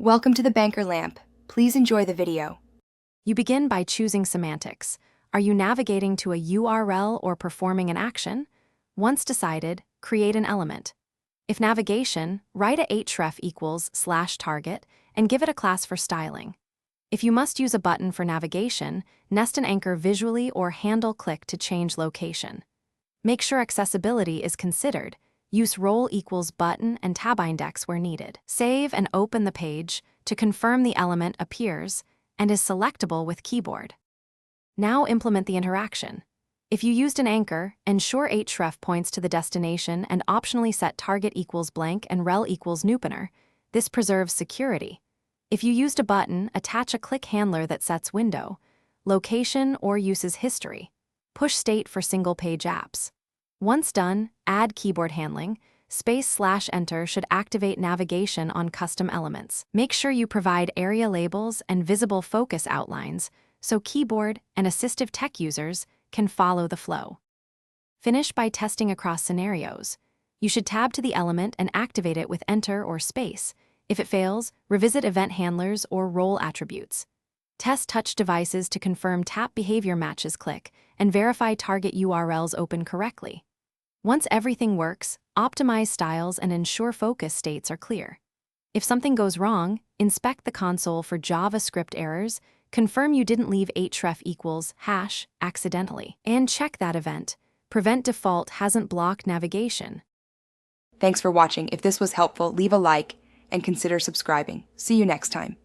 Welcome to the Banker Lamp. Please enjoy the video. You begin by choosing semantics. Are you navigating to a URL or performing an action? Once decided, create an element. If navigation, write a href equals/target and give it a class for styling. If you must use a button for navigation, nest an anchor visually or handle click to change location. Make sure accessibility is considered. Use role equals button and tab index where needed. Save and open the page to confirm the element appears and is selectable with keyboard. Now implement the interaction. If you used an anchor, ensure href points to the destination and optionally set target equals blank and rel equals nupener. This preserves security. If you used a button, attach a click handler that sets window, location, or uses history. Push state for single-page apps. Once done, add keyboard handling. /enter should activate navigation on custom elements. Make sure you provide area labels and visible focus outlines so keyboard and assistive tech users can follow the flow. Finish by testing across scenarios. You should tab to the element and activate it with enter or space. If it fails, revisit event handlers or role attributes. Test touch devices to confirm tap behavior matches click and verify target URLs open correctly. Once everything works, optimize styles and ensure focus states are clear. If something goes wrong, inspect the console for JavaScript errors, confirm you didn't leave href equals # accidentally, and check that event. Prevent default hasn't blocked navigation. Thanks for watching. If this was helpful, leave a like and consider subscribing. See you next time.